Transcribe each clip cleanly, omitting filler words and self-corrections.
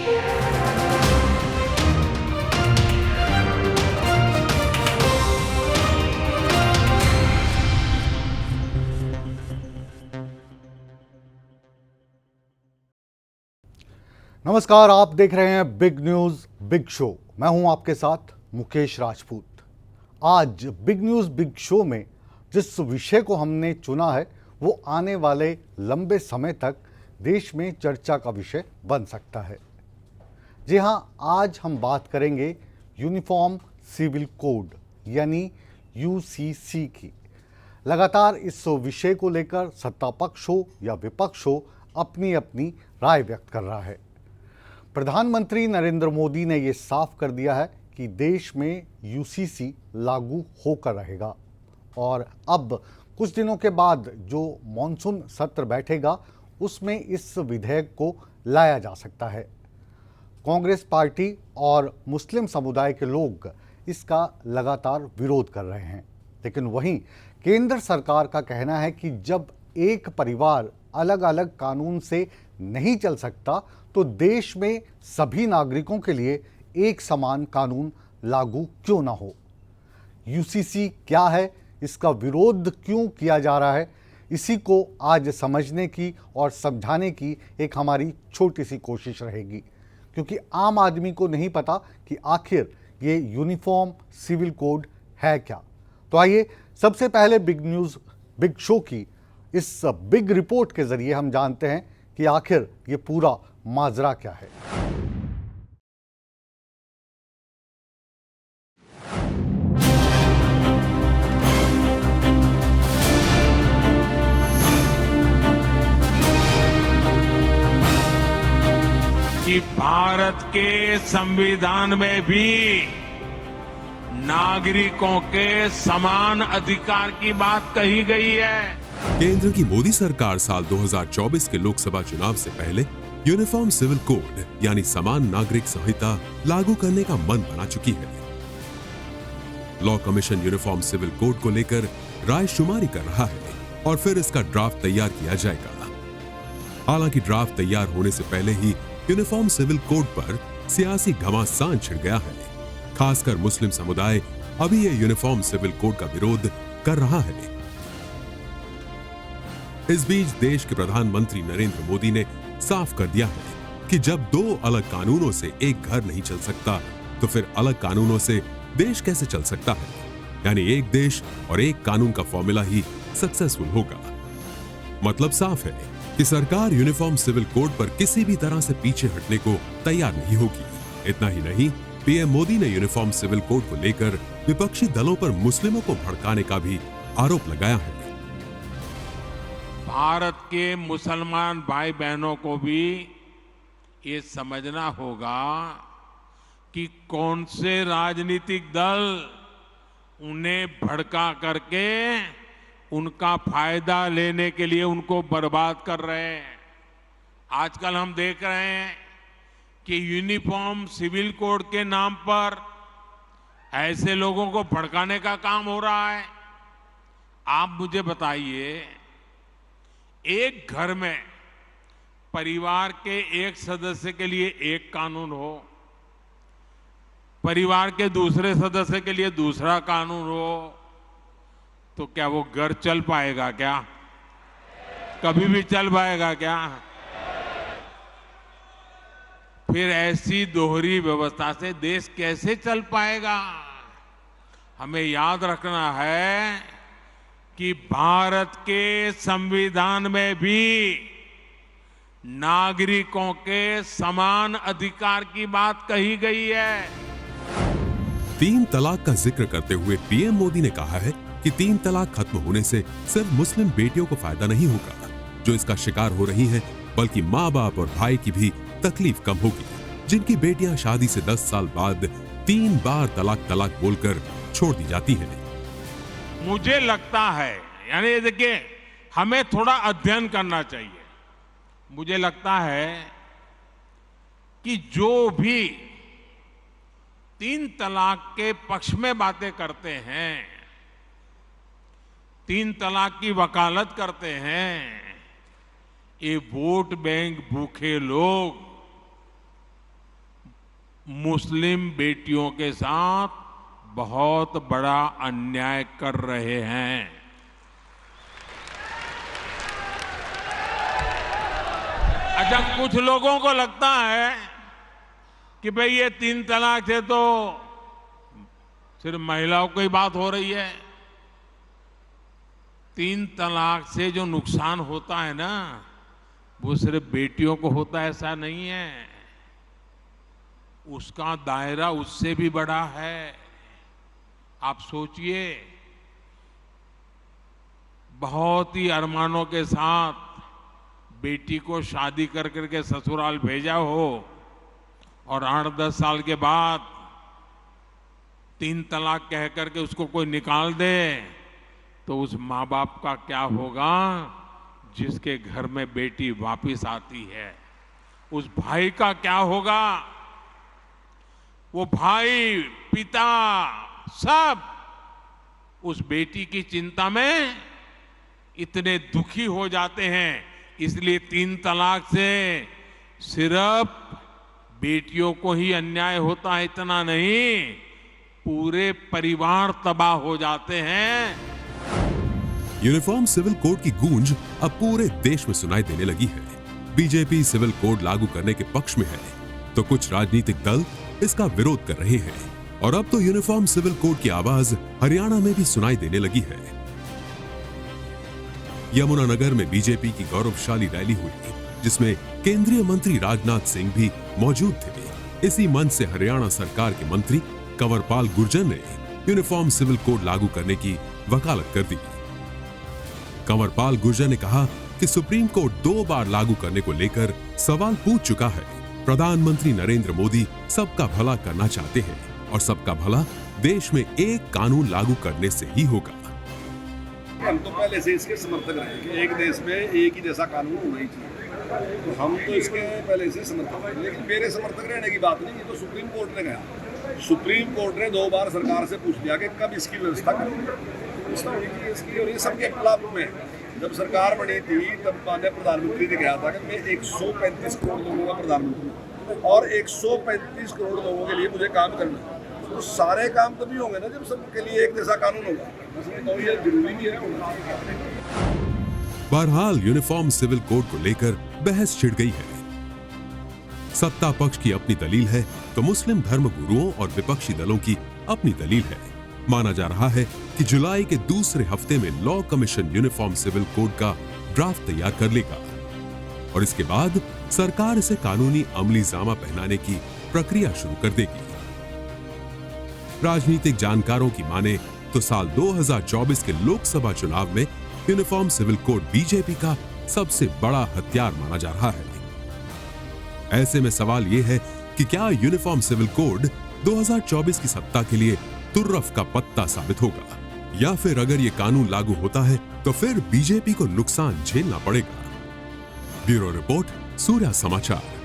नमस्कार, आप देख रहे हैं बिग न्यूज बिग शो। मैं हूं आपके साथ मुकेश राजपूत। आज बिग न्यूज बिग शो में जिस विषय को हमने चुना है वो आने वाले लंबे समय तक देश में चर्चा का विषय बन सकता है। जी हां, आज हम बात करेंगे यूनिफॉर्म सिविल कोड यानी यूसीसी की। लगातार इस विषय को लेकर सत्ता पक्ष हो या विपक्ष हो अपनी अपनी राय व्यक्त कर रहा है। प्रधानमंत्री नरेंद्र मोदी ने ये साफ कर दिया है कि देश में यूसीसी लागू होकर रहेगा और अब कुछ दिनों के बाद जो मॉनसून सत्र बैठेगा उसमें इस विधेयक को लाया जा सकता है। कांग्रेस पार्टी और मुस्लिम समुदाय के लोग इसका लगातार विरोध कर रहे हैं, लेकिन वहीं केंद्र सरकार का कहना है कि जब एक परिवार अलग अलग कानून से नहीं चल सकता तो देश में सभी नागरिकों के लिए एक समान कानून लागू क्यों ना हो। यूसीसी क्या है, इसका विरोध क्यों किया जा रहा है, इसी को आज समझने की और समझाने की एक हमारी छोटी सी कोशिश रहेगी, क्योंकि आम आदमी को नहीं पता कि आखिर ये यूनिफॉर्म सिविल कोड है क्या। तो आइए सबसे पहले बिग न्यूज़ बिग शो की इस बिग रिपोर्ट के जरिए हम जानते हैं कि आखिर ये पूरा माजरा क्या है। कि भारत के संविधान में भी नागरिकों के समान अधिकार की बात कही गई है। केंद्र की मोदी सरकार साल 2024 के लोकसभा चुनाव से पहले यूनिफॉर्म सिविल कोड यानी समान नागरिक संहिता लागू करने का मन बना चुकी है। Law commission uniform civil code को लेकर राय शुमारी कर रहा है और फिर इसका ड्राफ्ट तैयार किया जाएगा। हालांकि ड्राफ्ट तैयार होने से पहले ही यूनिफॉर्म सिविल कोड पर सियासी घमासान छिड़ गया है। खासकर मुस्लिम समुदाय अभी ये यूनिफॉर्म सिविल कोड का विरोध कर रहा है। इस बीच देश के प्रधानमंत्री नरेंद्र मोदी ने साफ कर दिया है कि जब दो अलग कानूनों से एक घर नहीं चल सकता तो फिर अलग कानूनों से देश कैसे चल सकता है। यानी एक देश और एक कानून का फॉर्मूला ही सक्सेसफुल होगा। मतलब साफ है कि सरकार यूनिफॉर्म सिविल कोड पर किसी भी तरह से पीछे हटने को तैयार नहीं होगी। इतना ही नहीं, पीएम मोदी ने यूनिफॉर्म सिविल कोड को लेकर विपक्षी दलों पर मुस्लिमों को भड़काने का भी आरोप लगाया है। भारत के मुसलमान भाई बहनों को भी ये समझना होगा कि कौन से राजनीतिक दल उन्हें भड़का करके उनका फायदा लेने के लिए उनको बर्बाद कर रहे हैं। आजकल हम देख रहे हैं कि यूनिफॉर्म सिविल कोड के नाम पर ऐसे लोगों को भड़काने का काम हो रहा है। आप मुझे बताइए, एक घर में परिवार के एक सदस्य के लिए एक कानून हो, परिवार के दूसरे सदस्य के लिए दूसरा कानून हो, तो क्या वो घर चल पाएगा क्या? कभी भी चल पाएगा क्या? फिर ऐसी दोहरी व्यवस्था से देश कैसे चल पाएगा? हमें याद रखना है कि भारत के संविधान में भी नागरिकों के समान अधिकार की बात कही गई है। 3 तलाक का जिक्र करते हुए पीएम मोदी ने कहा है कि 3 तलाक खत्म होने से सिर्फ मुस्लिम बेटियों को फायदा नहीं होगा जो इसका शिकार हो रही हैं, बल्कि माँ बाप और भाई की भी तकलीफ कम होगी, जिनकी बेटियां शादी से 10 साल बाद 3 बार तलाक बोलकर छोड़ दी जाती हैं। मुझे लगता है, यानी देखिए, हमें थोड़ा अध्ययन करना चाहिए। मुझे लगता है कि जो भी 3 तलाक के पक्ष में बातें करते हैं, 3 तलाक की वकालत करते हैं, ये वोट बैंक भूखे लोग मुस्लिम बेटियों के साथ बहुत बड़ा अन्याय कर रहे हैं। अच्छा, कुछ लोगों को लगता है कि भाई ये 3 तलाक से तो सिर्फ महिलाओं की बात हो रही है। 3 तलाक से जो नुकसान होता है ना, वो सिर्फ बेटियों को होता है ऐसा नहीं है, उसका दायरा उससे भी बड़ा है। आप सोचिए, बहुत ही अरमानों के साथ बेटी को शादी कर करके ससुराल भेजा हो और 8-10 साल के बाद 3 तलाक कह करके उसको कोई निकाल दे, तो उस माँ बाप का क्या होगा जिसके घर में बेटी वापस आती है? उस भाई का क्या होगा? वो भाई, पिता, सब उस बेटी की चिंता में इतने दुखी हो जाते हैं। इसलिए 3 तलाक से सिर्फ बेटियों को ही अन्याय होता है इतना नहीं, पूरे परिवार तबाह हो जाते हैं। यूनिफॉर्म सिविल कोड की गूंज अब पूरे देश में सुनाई देने लगी है। बीजेपी सिविल कोड लागू करने के पक्ष में है, तो कुछ राजनीतिक दल इसका विरोध कर रहे हैं। और अब तो यूनिफॉर्म सिविल कोड की आवाज हरियाणा में भी सुनाई देने लगी है। यमुनानगर में बीजेपी की गौरवशाली रैली हुई, जिसमें केंद्रीय मंत्री राजनाथ सिंह भी मौजूद थे। इसी मंच से हरियाणा सरकार के मंत्री कंवरपाल गुर्जर ने यूनिफॉर्म सिविल कोड लागू करने की वकालत कर दी। कंवरपाल गुर्जर ने कहा कि सुप्रीम कोर्ट 2 बार लागू करने को लेकर सवाल पूछ चुका है। प्रधानमंत्री नरेंद्र मोदी सबका भला करना चाहते हैं और सबका भला देश में एक कानून लागू करने से ही होगा। हम तो पहले से इसके समर्थक रहे कि एक देश में एक ही जैसा कानून होना ही चाहिए, तो हम तो इसके पहले से समर्थक रहे। लेकिन मेरे समर्थक रहने की बात नहीं, ये तो सुप्रीम कोर्ट ने कहा। सुप्रीम कोर्ट ने 2 बार सरकार से पूछ लिया कि कब इसकी व्यवस्था करेंगे, व्यवस्था होनी चाहिए इसकी। और ये सबके खिलाफ में जब सरकार बनी थी तब माननीय प्रधानमंत्री ने कहा था कि मैं 135 करोड़ लोगों का प्रधानमंत्री हूँ और 135 करोड़ लोगों के लिए मुझे काम करना है। तो सारे काम तभी होंगे ना जब सबके लिए एक जैसा कानून होगा। तो ये जरूरी भी है। बहरहाल यूनिफॉर्म सिविल कोड को लेकर बहस छिड़ गई है। सत्ता पक्ष की अपनी दलील है, तो मुस्लिम धर्म गुरुओं और विपक्षी दलों की अपनी दलील है। माना जा रहा है कि जुलाई के दूसरे हफ्ते में law commission uniform civil code का ड्राफ्ट तैयार कर लेगा और इसके बाद सरकार इसे कानूनी अमलीजामा पहनाने की प्रक्रिया शुरू कर देगी। राजनीतिक जानकारों की माने तो साल 2024 के लोकसभा चुनाव में यूनिफॉर्म सिविल कोड बीजेपी का सबसे बड़ा हथियार माना जा रहा है। ऐसे में सवाल यह है कि क्या यूनिफॉर्म सिविल कोड 2024 की सत्ता के लिए तुर्रफ का पत्ता साबित होगा, या फिर अगर यह कानून लागू होता है तो फिर बीजेपी को नुकसान झेलना पड़ेगा। ब्यूरो रिपोर्ट, सूर्या समाचार।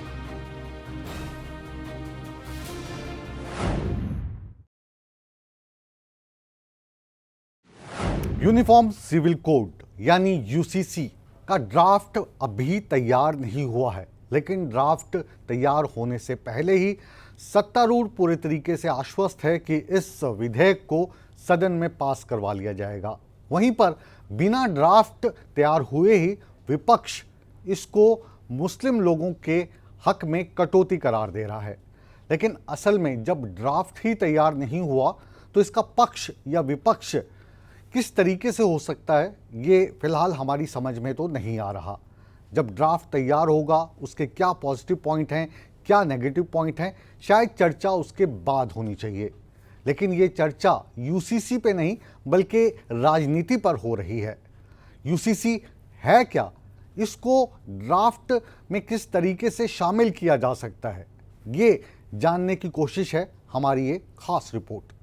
यूनिफॉर्म सिविल कोड यानी यूसीसी का ड्राफ्ट अभी तैयार नहीं हुआ है, लेकिन ड्राफ्ट तैयार होने से पहले ही सत्तारूढ़ पूरे तरीके से आश्वस्त है कि इस विधेयक को सदन में पास करवा लिया जाएगा। वहीं पर बिना ड्राफ्ट तैयार हुए ही विपक्ष इसको मुस्लिम लोगों के हक में कटौती करार दे रहा है। लेकिन असल में जब ड्राफ्ट ही तैयार नहीं हुआ तो इसका पक्ष या विपक्ष किस तरीके से हो सकता है, ये फिलहाल हमारी समझ में तो नहीं आ रहा। जब ड्राफ्ट तैयार होगा उसके क्या पॉजिटिव पॉइंट हैं, क्या नेगेटिव पॉइंट हैं, शायद चर्चा उसके बाद होनी चाहिए। लेकिन ये चर्चा यूसीसी पे नहीं बल्कि राजनीति पर हो रही है। यूसीसी है क्या, इसको ड्राफ्ट में किस तरीके से शामिल किया जा सकता है, ये जानने की कोशिश है हमारी ये खास रिपोर्ट।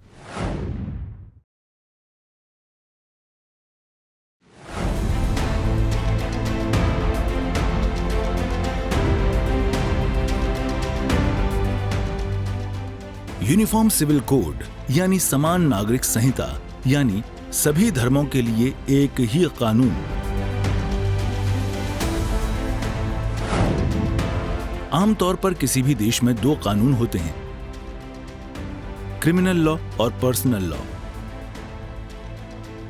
यूनिफॉर्म सिविल कोड यानी समान नागरिक संहिता यानी सभी धर्मों के लिए एक ही कानून। आमतौर पर किसी भी देश में 2 कानून होते हैं, क्रिमिनल लॉ और पर्सनल लॉ।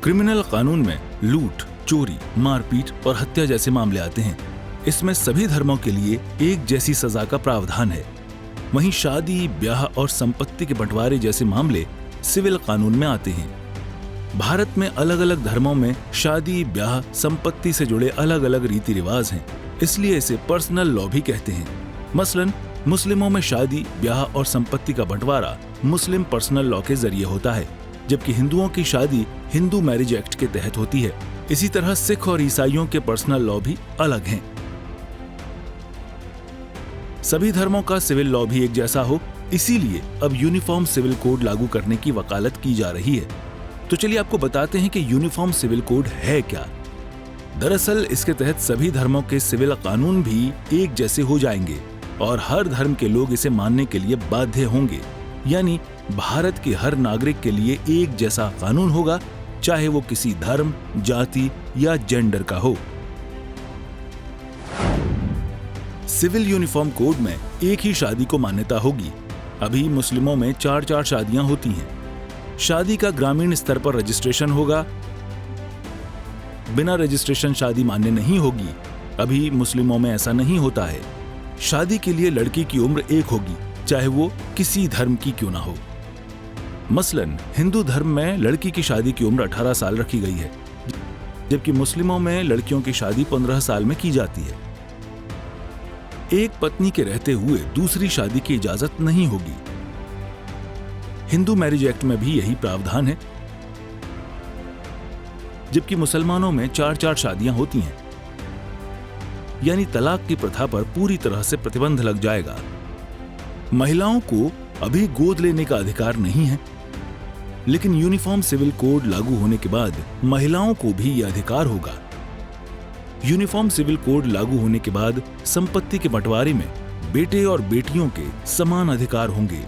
क्रिमिनल कानून में लूट, चोरी, मारपीट और हत्या जैसे मामले आते हैं। इसमें सभी धर्मों के लिए एक जैसी सजा का प्रावधान है। वहीं शादी, ब्याह और संपत्ति के बंटवारे जैसे मामले सिविल कानून में आते हैं। भारत में अलग अलग धर्मों में शादी, ब्याह, संपत्ति से जुड़े अलग अलग रीति रिवाज हैं, इसलिए इसे पर्सनल लॉ भी कहते हैं। मसलन मुस्लिमों में शादी, ब्याह और संपत्ति का बंटवारा मुस्लिम पर्सनल लॉ के जरिए होता है, जबकि हिंदुओं की शादी हिंदू मैरिज एक्ट के तहत होती है। इसी तरह सिख और ईसाइयों के पर्सनल लॉ भी अलग हैं। सभी धर्मों का सिविल लॉ भी एक जैसा हो, इसीलिए अब यूनिफॉर्म सिविल कोड लागू करने की वकालत की जा रही है। तो चलिए आपको बताते हैं कि यूनिफॉर्म सिविल कोड है क्या। दरअसल इसके तहत सभी धर्मों के सिविल कानून भी एक जैसे हो जाएंगे और हर धर्म के लोग इसे मानने के लिए बाध्य होंगे। यानी भारत के हर नागरिक के लिए एक जैसा कानून होगा, चाहे वो किसी धर्म, जाति या जेंडर का हो। सिविल यूनिफॉर्म कोड में एक ही शादी को मान्यता होगी। अभी मुस्लिमों में 4 शादियां होती हैं। शादी का ग्रामीण स्तर पर रजिस्ट्रेशन होगा। बिना रजिस्ट्रेशन शादी मान्य नहीं होगी। अभी मुस्लिमों में ऐसा नहीं होता है। शादी के लिए लड़की की उम्र एक होगी, चाहे वो किसी धर्म की क्यों ना हो। मसलन हिंदू धर्म में लड़की की शादी की उम्र 18 साल रखी गई है, जबकि मुस्लिमों में लड़कियों की शादी 15 साल में की जाती है। एक पत्नी के रहते हुए दूसरी शादी की इजाजत नहीं होगी। हिंदू मैरिज एक्ट में भी यही प्रावधान है, जबकि मुसलमानों में 4 शादियां होती हैं। यानी तलाक की प्रथा पर पूरी तरह से प्रतिबंध लग जाएगा। महिलाओं को अभी गोद लेने का अधिकार नहीं है, लेकिन यूनिफॉर्म सिविल कोड लागू होने के बाद महिलाओं को भी यह अधिकार होगा। यूनिफॉर्म सिविल कोड लागू होने के बाद संपत्ति के बंटवारे में बेटे और बेटियों के समान अधिकार होंगे।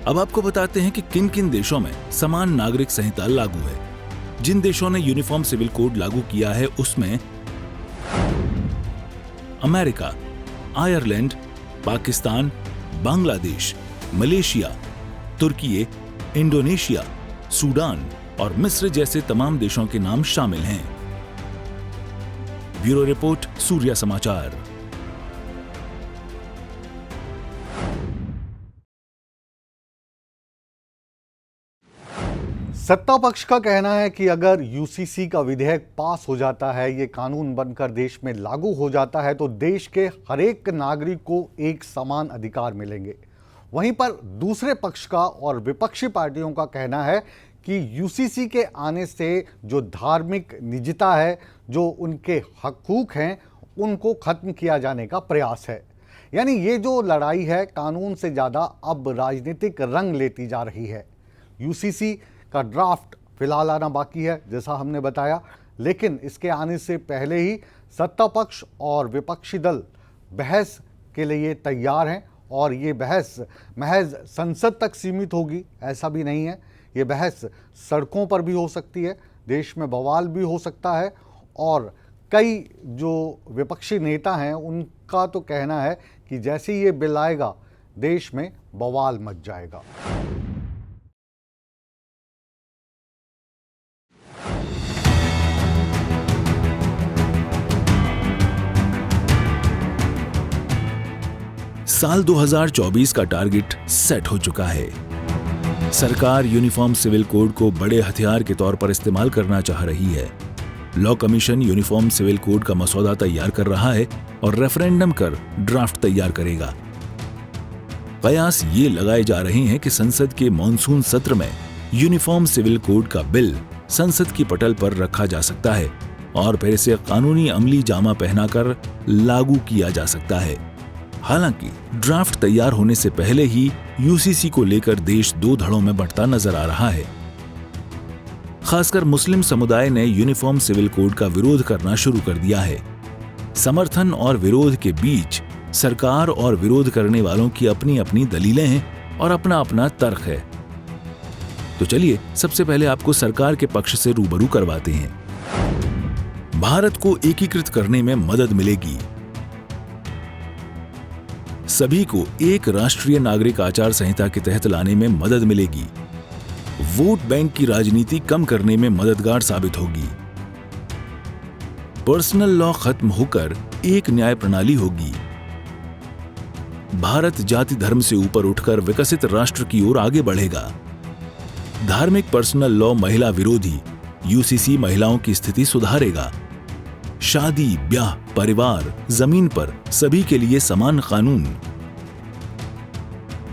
अब आपको बताते हैं कि किन किन देशों में समान नागरिक संहिता लागू है। जिन देशों ने यूनिफॉर्म सिविल कोड लागू किया है उसमें America, Ireland, Pakistan, Bangladesh, Malaysia, तुर्की, इंडोनेशिया, सूडान और मिस्र जैसे तमाम देशों के नाम शामिल हैं। ब्यूरो रिपोर्ट, सूर्या समाचार। सत्ता पक्ष का कहना है कि अगर यूसीसी का विधेयक पास हो जाता है, ये कानून बनकर देश में लागू हो जाता है, तो देश के हर एक नागरिक को एक समान अधिकार मिलेंगे। वहीं पर दूसरे पक्ष का और विपक्षी पार्टियों का कहना है कि यूसीसी के आने से जो धार्मिक निजता है, जो उनके हकूक हैं, उनको खत्म किया जाने का प्रयास है। यानी ये जो लड़ाई है कानून से ज़्यादा अब राजनीतिक रंग लेती जा रही है। यूसीसी का ड्राफ्ट फिलहाल आना बाकी है, जैसा हमने बताया, लेकिन इसके आने से पहले ही सत्ता पक्ष और विपक्षी दल बहस के लिए तैयार हैं। और ये बहस महज संसद तक सीमित होगी ऐसा भी नहीं है। ये बहस सड़कों पर भी हो सकती है, देश में बवाल भी हो सकता है। और कई जो विपक्षी नेता हैं उनका तो कहना है कि जैसे ही ये बिल आएगा देश में बवाल मच जाएगा। साल 2024 का टारगेट सेट हो चुका है। सरकार यूनिफॉर्म सिविल कोड को बड़े हथियार के तौर पर इस्तेमाल करना चाह रही है। Law commission uniform civil code का मसौदा तैयार कर रहा है और रेफरेंडम कर ड्राफ्ट तैयार करेगा। कयास ये लगाए जा रहे हैं कि संसद के मॉनसून सत्र में यूनिफॉर्म सिविल कोड का बिल संसद की पटल पर रखा जा सकता है और फिर इसे कानूनी अमली जामा पहनाकर लागू किया जा सकता है। हालांकि ड्राफ्ट तैयार होने से पहले ही यूसीसी को लेकर देश दो धड़ों में बंटता नजर आ रहा है। खासकर मुस्लिम समुदाय ने यूनिफॉर्म सिविल कोड का विरोध करना शुरू कर दिया है। समर्थन और विरोध के बीच सरकार और विरोध करने वालों की अपनी अपनी दलीलें हैं और अपना अपना तर्क है। तो चलिए सबसे पहले आपको सरकार के पक्ष से रूबरू करवाते हैं। भारत को एकीकृत करने में मदद मिलेगी। सभी को एक राष्ट्रीय नागरिक आचार संहिता के तहत लाने में मदद मिलेगी। वोट बैंक की राजनीति कम करने में मददगार साबित होगी। पर्सनल लॉ खत्म होकर एक न्याय प्रणाली होगी। भारत जाति धर्म से ऊपर उठकर विकसित राष्ट्र की ओर आगे बढ़ेगा। धार्मिक पर्सनल लॉ महिला विरोधी यूसीसी महिलाओं की स्थिति सुधारेगा। शादी, ब्याह, परिवार, जमीन पर सभी के लिए समान कानून।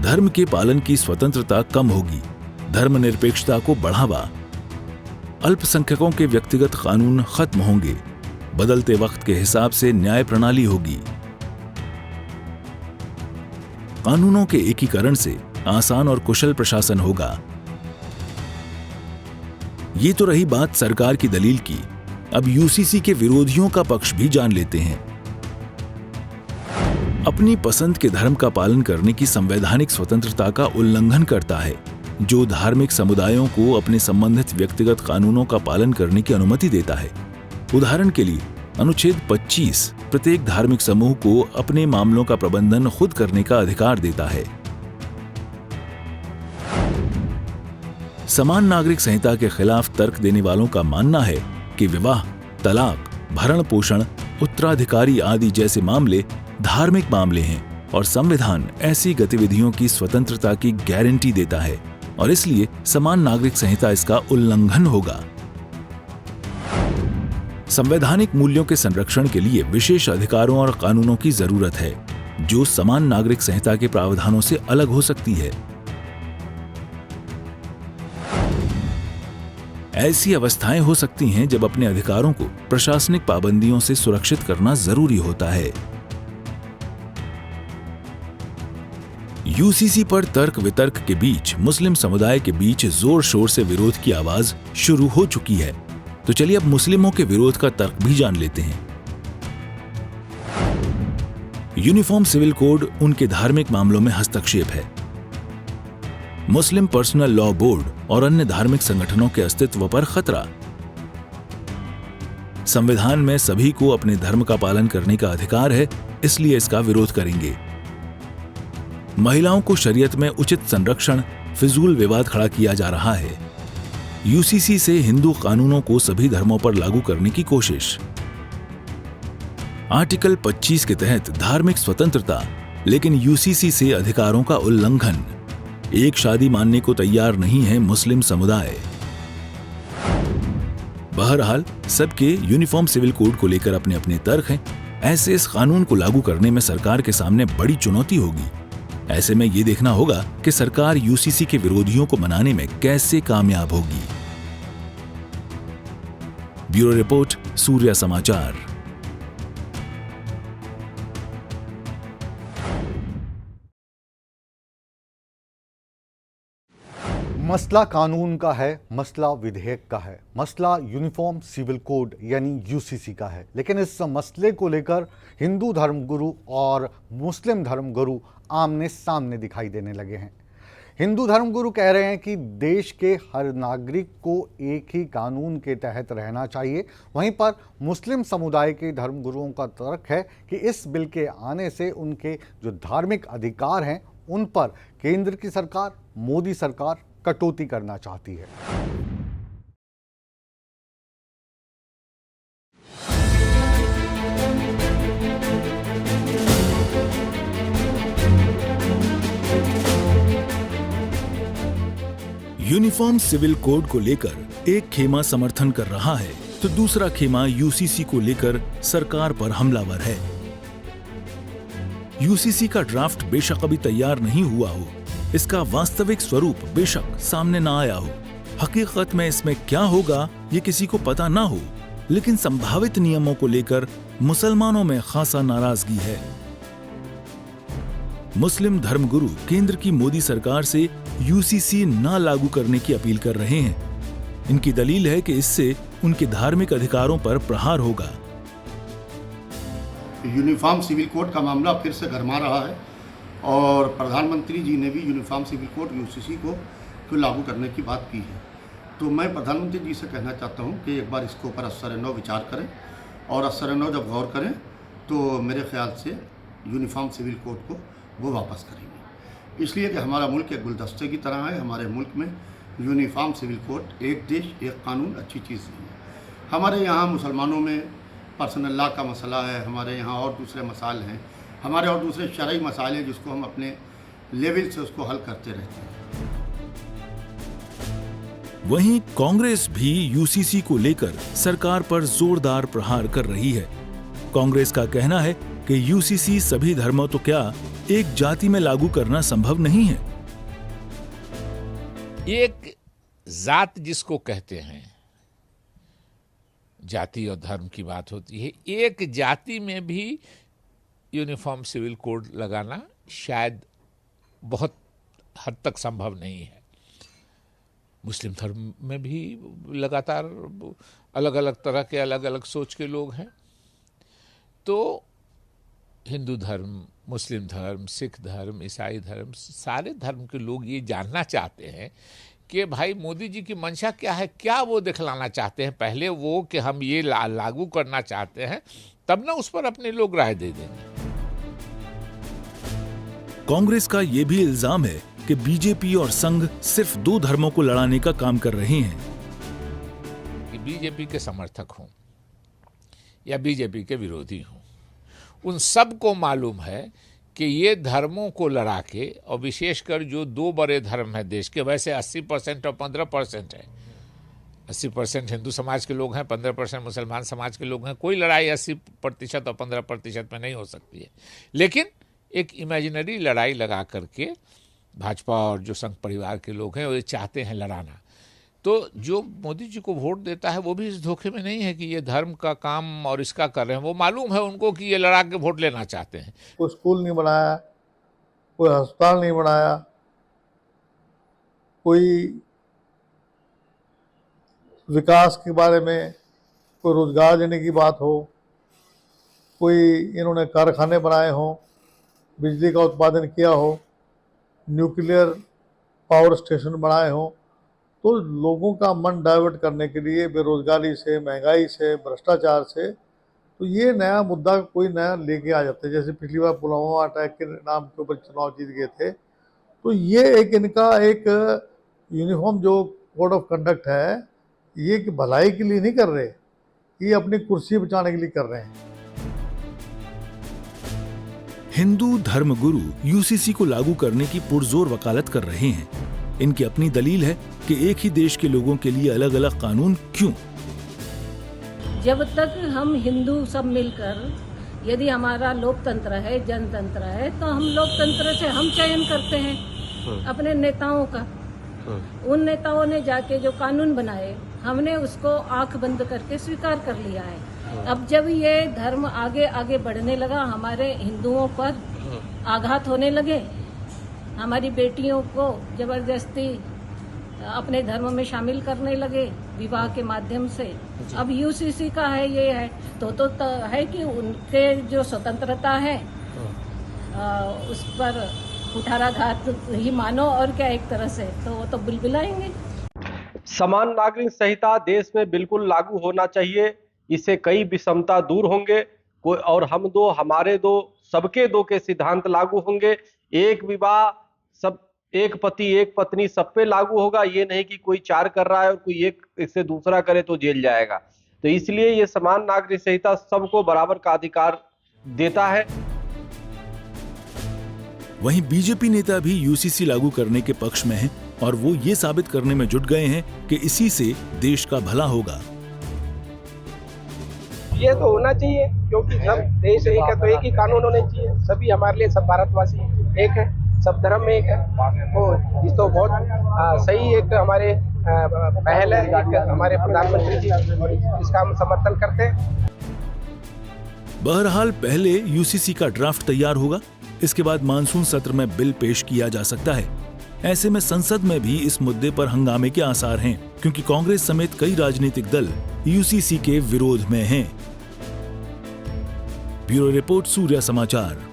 धर्म के पालन की स्वतंत्रता कम होगी। धर्मनिरपेक्षता को बढ़ावा। अल्पसंख्यकों के व्यक्तिगत कानून खत्म होंगे। बदलते वक्त के हिसाब से न्याय प्रणाली होगी। कानूनों के एकीकरण से आसान और कुशल प्रशासन होगा। ये तो रही बात सरकार की दलील की। अब यूसीसी के विरोधियों का पक्ष भी जान लेते हैं। अपनी पसंद के धर्म का पालन करने की संवैधानिक स्वतंत्रता का उल्लंघन करता है, जो धार्मिक समुदायों को अपने संबंधित व्यक्तिगत कानूनों का पालन करने की अनुमति देता है। उदाहरण के लिए अनुच्छेद 25 प्रत्येक धार्मिक समूह को अपने मामलों का प्रबंधन खुद करने का अधिकार देता है। समान नागरिक संहिता के खिलाफ तर्क देने वालों का मानना है कि विवाह, तलाक, भरण पोषण, उत्तराधिकारी आदि जैसे मामले धार्मिक मामले हैं और संविधान ऐसी गतिविधियों की स्वतंत्रता की गारंटी देता है और इसलिए समान नागरिक संहिता इसका उल्लंघन होगा। संवैधानिक मूल्यों के संरक्षण के लिए विशेष अधिकारों और कानूनों की जरूरत है, जो समान नागरिक संहिता के प्रावधानों से अलग हो सकती है। ऐसी अवस्थाएं हो सकती हैं जब अपने अधिकारों को प्रशासनिक पाबंदियों से सुरक्षित करना जरूरी होता है। यूसीसी पर तर्क वितर्क के बीच मुस्लिम समुदाय के बीच जोर शोर से विरोध की आवाज शुरू हो चुकी है। तो चलिए अब मुस्लिमों के विरोध का तर्क भी जान लेते हैं। यूनिफॉर्म सिविल कोड उनके धार्मिक मामलों में हस्तक्षेप है। मुस्लिम पर्सनल लॉ बोर्ड और अन्य धार्मिक संगठनों के अस्तित्व पर खतरा। संविधान में सभी को अपने धर्म का पालन करने का अधिकार है, इसलिए इसका विरोध करेंगे। महिलाओं को शरीयत में उचित संरक्षण, फिजूल विवाद खड़ा किया जा रहा है। यूसीसी से हिंदू कानूनों को सभी धर्मों पर लागू करने की कोशिश। आर्टिकल 25 के तहत धार्मिक स्वतंत्रता, लेकिन यूसीसी से अधिकारों का उल्लंघन। एक शादी मानने को तैयार नहीं है मुस्लिम समुदाय। बहरहाल सबके यूनिफॉर्म सिविल कोड को लेकर अपने अपने तर्क हैं। ऐसे इस कानून को लागू करने में सरकार के सामने बड़ी चुनौती होगी। ऐसे में ये देखना होगा कि सरकार यूसीसी के विरोधियों को मनाने में कैसे कामयाब होगी। ब्यूरो रिपोर्ट, सूर्या समाचार। मसला कानून का है, मसला विधेयक का है, मसला यूनिफॉर्म सिविल कोड यानी यूसीसी का है। लेकिन इस मसले को लेकर हिंदू धर्मगुरु और मुस्लिम धर्मगुरु आमने सामने दिखाई देने लगे हैं। हिंदू धर्मगुरु कह रहे हैं कि देश के हर नागरिक को एक ही कानून के तहत रहना चाहिए। वहीं पर मुस्लिम समुदाय के धर्मगुरुओं का तर्क है कि इस बिल के आने से उनके जो धार्मिक अधिकार हैं उन पर केंद्र की सरकार, मोदी सरकार कटौती करना चाहती है। यूनिफॉर्म सिविल कोड को लेकर एक खेमा समर्थन कर रहा है तो दूसरा खेमा यूसीसी को लेकर सरकार पर हमलावर है। यूसीसी का ड्राफ्ट बेशक अभी तैयार नहीं हुआ हो, इसका वास्तविक स्वरूप बेशक सामने ना आया हो, हकीकत में इसमें क्या होगा ये किसी को पता ना हो, लेकिन संभावित नियमों को लेकर मुसलमानों में खासा नाराजगी है। मुस्लिम धर्मगुरु केंद्र की मोदी सरकार से यूसीसी ना लागू करने की अपील कर रहे हैं। इनकी दलील है कि इससे उनके धार्मिक अधिकारों पर प्रहार होगा। यूनिफॉर्म सिविल कोड का मामला फिर से गरमा रहा है और प्रधानमंत्री जी ने भी यूनिफॉर्म सिविल कोड यूसीसी को लागू करने की बात की है। तो मैं प्रधानमंत्री जी से कहना चाहता हूं कि एक बार इसके ऊपर असर-ए-नौ विचार करें और असर-ए-नौ जब गौर करें तो मेरे ख्याल से यूनिफॉर्म सिविल कोड को वो वापस करेंगे। इसलिए कि हमारा मुल्क एक गुलदस्ते की तरह है। हमारे मुल्क में यूनिफॉर्म सिविल कोड, एक देश एक कानून अच्छी चीज़ नहीं है। हमारे यहाँ मुसलमानों में पर्सनल लॉ का मसला है, हमारे यहाँ और दूसरे मसाइल हैं, हमारे और दूसरे शरई मसाइल हैं जिसको हम अपने लेवल से उसको हल करते रहते हैं। वहीं कांग्रेस भी यूसीसी को लेकर सरकार पर जोरदार प्रहार कर रही है। कांग्रेस का कहना है कि यूसीसी सभी धर्मों तो क्या एक जाति में लागू करना संभव नहीं है। एक जात जिसको कहते हैं, जाति और धर्म की बात होती है, एक जाति में भी यूनिफॉर्म सिविल कोड लगाना शायद बहुत हद तक संभव नहीं है। मुस्लिम धर्म में भी लगातार अलग अलग तरह के अलग अलग सोच के लोग हैं। तो हिंदू धर्म, मुस्लिम धर्म, सिख धर्म, ईसाई धर्म, सारे धर्म के लोग ये जानना चाहते हैं कि भाई मोदी जी की मंशा क्या है, क्या वो दिखलाना चाहते हैं। पहले वो कि हम ये लागू करना चाहते हैं, तब ना उस पर अपने लोग राय दे देंगे। कांग्रेस का ये भी इल्जाम है कि बीजेपी और संघ सिर्फ दो धर्मों को लड़ाने का काम कर रहे हैं। कि बीजेपी के समर्थक हों या बीजेपी के विरोधी हों, उन सबको मालूम है कि ये धर्मों को लड़ा के, और विशेषकर जो दो बड़े धर्म हैं देश के, वैसे 80% और 15% है। 80% हिंदू समाज के लोग हैं, 15% मुसलमान समाज के लोग हैं। कोई लड़ाई 80% और 15% में नहीं हो सकती है। लेकिन एक इमेजिनरी लड़ाई लगा करके भाजपा और जो संघ परिवार के लोग हैं वो ये चाहते हैं लड़ाना। तो जो मोदी जी को वोट देता है वो भी इस धोखे में नहीं है कि ये धर्म का काम और इसका कर रहे हैं। वो मालूम है उनको कि ये लड़ा के वोट लेना चाहते हैं। कोई स्कूल नहीं बनाया, कोई अस्पताल नहीं बनाया, कोई विकास के बारे में कोई रोजगार देने की बात हो, कोई इन्होंने कारखाने बनाए हों, बिजली का उत्पादन किया हो, न्यूक्लियर पावर स्टेशन बनाए हों, तो लोगों का मन डाइवर्ट करने के लिए बेरोजगारी से, महंगाई से, भ्रष्टाचार से, तो ये नया मुद्दा कोई नया लेके आ जाते हैं। जैसे पिछली बार पुलवामा अटैक के नाम के ऊपर चुनाव जीत गए थे, तो ये एक इनका एक यूनिफॉर्म जो कोड ऑफ कंडक्ट है, ये कि भलाई के लिए नहीं कर रहे, ये अपनी कुर्सी बचाने के लिए कर रहे हैं। हिंदू धर्मगुरु यूसीसी को लागू करने की पुरजोर वकालत कर रहे हैं। इनकी अपनी दलील है कि एक ही देश के लोगों के लिए अलग अलग कानून क्यों। जब तक हम हिंदू सब मिलकर, यदि हमारा लोकतंत्र है, जनतंत्र है, तो हम लोकतंत्र से हम चयन करते हैं अपने नेताओं का। उन नेताओं ने जाके जो कानून बनाए, हमने उसको आंख बंद करके स्वीकार कर लिया है। अब जब ये धर्म आगे आगे बढ़ने लगा, हमारे हिंदुओं पर आघात होने लगे, हमारी बेटियों को जबरदस्ती अपने धर्म में शामिल करने लगे विवाह के माध्यम से। अब यूसीसी का है, ये है तो है कि उनके जो स्वतंत्रता है उस पर कुठाराघात ही मानो, और क्या एक तरह से, तो वो तो बिलबिलाएंगे। समान नागरिक संहिता देश में बिल्कुल लागू होना चाहिए। इससे कई विषमता दूर होंगे। कोई और हम दो, हमारे दो, सबके दो के सिद्धांत लागू होंगे। एक विवाह सब, एक पति एक पत्नी सब पे लागू होगा। ये नहीं कि कोई चार कर रहा है और कोई एक इससे दूसरा करे तो जेल जाएगा। तो इसलिए ये समान नागरिक संहिता सबको बराबर का अधिकार देता है। वहीं बीजेपी नेता भी यूसीसी लागू करने के पक्ष में हैं और वो ये साबित करने में जुट गए हैं कि इसी से देश का भला होगा। ये तो होना चाहिए, क्योंकि जब देश एक है तो एक ही कानून होने चाहिए। सभी हमारे लिए, सब भारतवासी एक है, सब धर्म में एक है। तो इस तो बहुत सही एक हमारे पहल है, एक हमारे प्रधानमंत्री जी, और इसका हम समर्थन करते हैं। बहरहाल पहले यूसीसी का ड्राफ्ट तैयार होगा, इसके बाद मानसून सत्र में बिल पेश किया जा सकता है। ऐसे में संसद में भी इस मुद्दे पर हंगामे के आसार हैं, क्योंकि कांग्रेस समेत कई राजनीतिक दल यूसीसी के विरोध में हैं। ब्यूरो रिपोर्ट, सूर्य समाचार।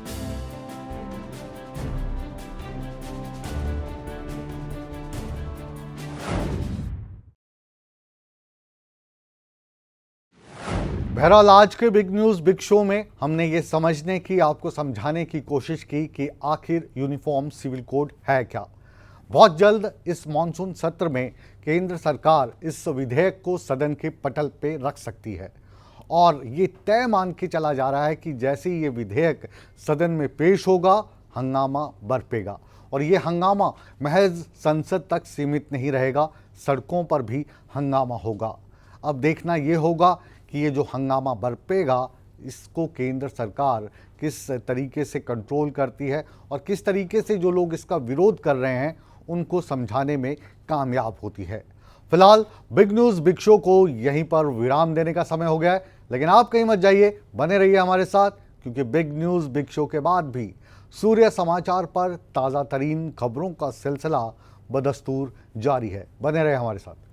बहरहाल आज के बिग न्यूज़ बिग शो में हमने ये समझने की, आपको समझाने की कोशिश की कि आखिर यूनिफॉर्म सिविल कोड है क्या। बहुत जल्द इस मॉनसून सत्र में केंद्र सरकार इस विधेयक को सदन के पटल पे रख सकती है और ये तय मान के चला जा रहा है कि जैसे ही ये विधेयक सदन में पेश होगा, हंगामा बरपेगा और ये हंगामा महज संसद तक सीमित नहीं रहेगा, सड़कों पर भी हंगामा होगा। अब देखना ये होगा कि ये जो हंगामा बरपेगा, इसको केंद्र सरकार किस तरीके से कंट्रोल करती है और किस तरीके से जो लोग इसका विरोध कर रहे हैं उनको समझाने में कामयाब होती है। फिलहाल बिग न्यूज़ बिग शो को यहीं पर विराम देने का समय हो गया है, लेकिन आप कहीं मत जाइए, बने रहिए हमारे साथ, क्योंकि बिग न्यूज़ बिग शो के बाद भी सूर्य समाचार पर ताज़ा तरीन खबरों का सिलसिला बदस्तूर जारी है। बने रहे हमारे साथ।